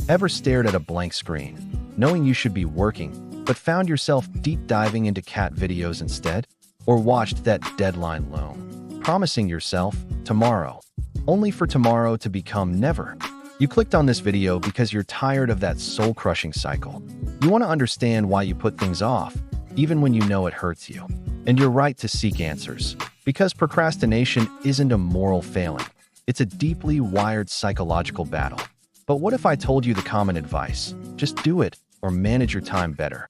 Ever stared at a blank screen, knowing you should be working, but found yourself deep diving into cat videos instead? Or watched that deadline loom, promising yourself tomorrow, only for tomorrow to become never? You clicked on this video because you're tired of that soul-crushing cycle. You want to understand why you put things off, even when you know it hurts you. And you're right to seek answers, because procrastination isn't a moral failing. It's a deeply wired psychological battle. But what if I told you the common advice, just do it or manage your time better,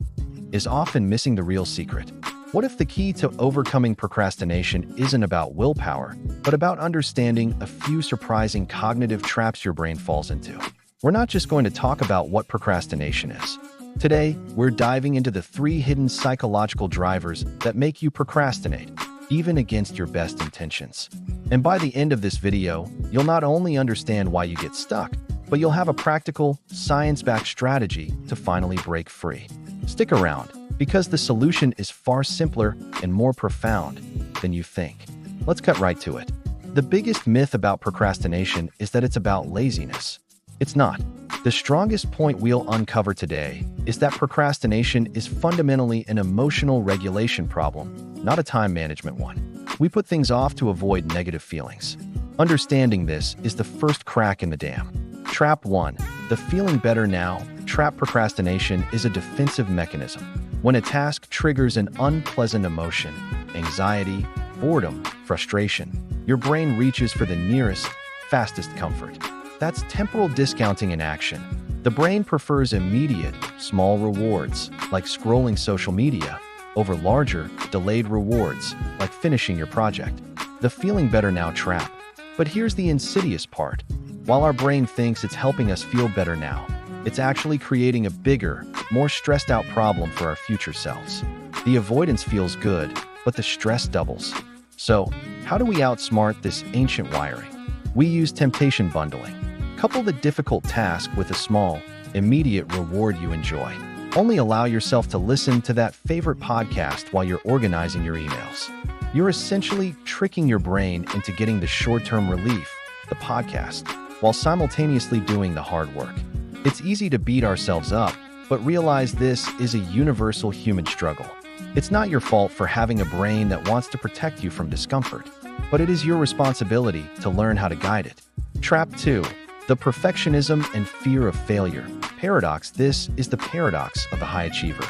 is often missing the real secret? What if the key to overcoming procrastination isn't about willpower, but about understanding a few surprising cognitive traps your brain falls into? We're not just going to talk about what procrastination is. Today, we're diving into the 3 hidden psychological drivers that make you procrastinate, even against your best intentions. And by the end of this video, you'll not only understand why you get stuck, but you'll have a practical, science-backed strategy to finally break free. Stick around, because the solution is far simpler and more profound than you think. Let's cut right to it. The biggest myth about procrastination is that it's about laziness. It's not. The strongest point we'll uncover today is that procrastination is fundamentally an emotional regulation problem, not a time management one. We put things off to avoid negative feelings. Understanding this is the first crack in the dam. Trap 1. The feeling better now trap. Procrastination is a defensive mechanism. When a task triggers an unpleasant emotion, anxiety, boredom, frustration, your brain reaches for the nearest, fastest comfort. That's temporal discounting in action. The brain prefers immediate, small rewards, like scrolling social media, over larger, delayed rewards, like finishing your project. The feeling better now trap. But here's the insidious part. While our brain thinks it's helping us feel better now, it's actually creating a bigger, more stressed out problem for our future selves. The avoidance feels good, but the stress doubles. So, how do we outsmart this ancient wiring? We use temptation bundling. Couple the difficult task with a small, immediate reward you enjoy. Only allow yourself to listen to that favorite podcast while you're organizing your emails. You're essentially tricking your brain into getting the short-term relief, the podcast, while simultaneously doing the hard work. It's easy to beat ourselves up, but realize this is a universal human struggle. It's not your fault for having a brain that wants to protect you from discomfort, but it is your responsibility to learn how to guide it. Trap 2. The perfectionism and fear of failure paradox. This is the paradox of the high achiever.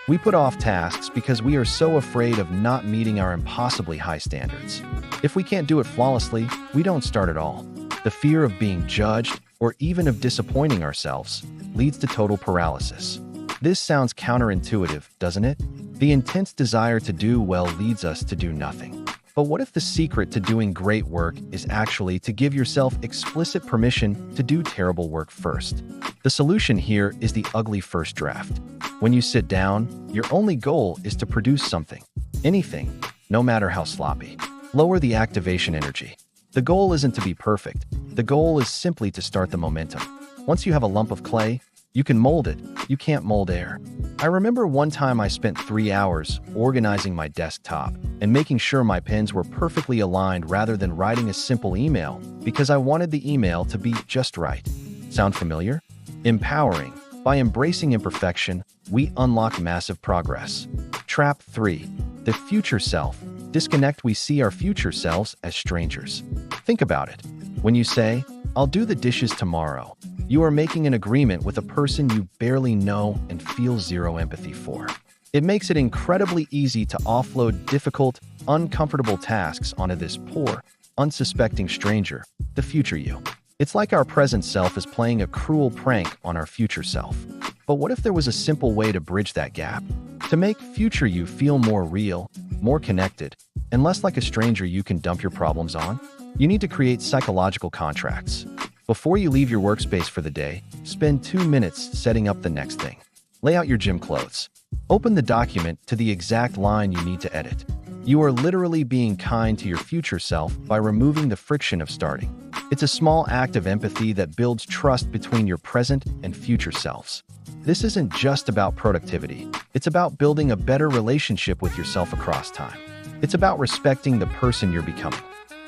We put off tasks because we are so afraid of not meeting our impossibly high standards. If we can't do it flawlessly, we don't start at all. The fear of being judged, or even of disappointing ourselves, leads to total paralysis. This sounds counterintuitive, doesn't it? The intense desire to do well leads us to do nothing. But what if the secret to doing great work is actually to give yourself explicit permission to do terrible work first? The solution here is the ugly first draft. When you sit down, your only goal is to produce something, anything, no matter how sloppy. Lower the activation energy. The goal isn't to be perfect. The goal is simply to start the momentum. Once you have a lump of clay, you can mold it. You can't mold air. I remember one time I spent 3 hours organizing my desktop and making sure my pens were perfectly aligned rather than writing a simple email because I wanted the email to be just right. Sound familiar? Empowering. By embracing imperfection, we unlock massive progress. Trap 3. The future self. Disconnect. We see our future selves as strangers. Think about it. When you say, "I'll do the dishes tomorrow," you are making an agreement with a person you barely know and feel zero empathy for. It makes it incredibly easy to offload difficult, uncomfortable tasks onto this poor, unsuspecting stranger, the future you. It's like our present self is playing a cruel prank on our future self. But what if there was a simple way to bridge that gap? To make future you feel more real, more connected, and less like a stranger you can dump your problems on? You need to create psychological contracts. Before you leave your workspace for the day, spend 2 minutes setting up the next thing. Lay out your gym clothes. Open the document to the exact line you need to edit. You are literally being kind to your future self by removing the friction of starting. It's a small act of empathy that builds trust between your present and future selves. This isn't just about productivity. It's about building a better relationship with yourself across time. It's about respecting the person you're becoming.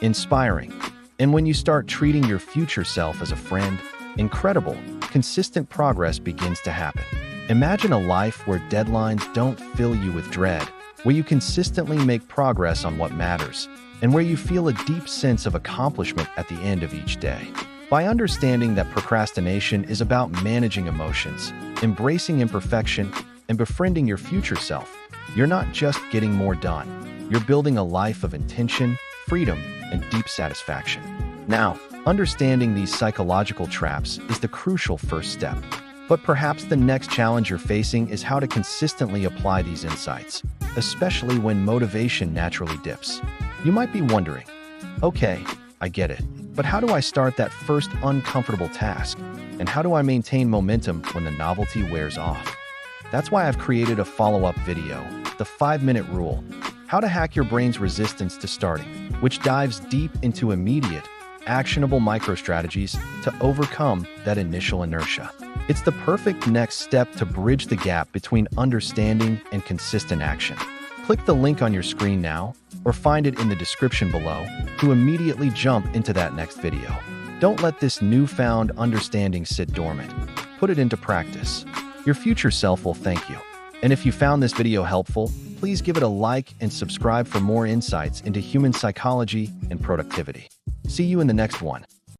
Inspiring. And when you start treating your future self as a friend, incredible, consistent progress begins to happen. Imagine a life where deadlines don't fill you with dread, where you consistently make progress on what matters, and where you feel a deep sense of accomplishment at the end of each day. By understanding that procrastination is about managing emotions, embracing imperfection, and befriending your future self, you're not just getting more done. You're building a life of intention, freedom, and deep satisfaction. Now, understanding these psychological traps is the crucial first step. But perhaps the next challenge you're facing is how to consistently apply these insights, especially when motivation naturally dips. You might be wondering, okay, I get it, but how do I start that first uncomfortable task? And how do I maintain momentum when the novelty wears off? That's why I've created a follow-up video, the 5-minute rule, how to hack your brain's resistance to starting, which dives deep into immediate, actionable micro-strategies to overcome that initial inertia. It's the perfect next step to bridge the gap between understanding and consistent action. Click the link on your screen now, or find it in the description below to immediately jump into that next video. Don't let this newfound understanding sit dormant. Put it into practice. Your future self will thank you. And if you found this video helpful, please give it a like and subscribe for more insights into human psychology and productivity. See you in the next one.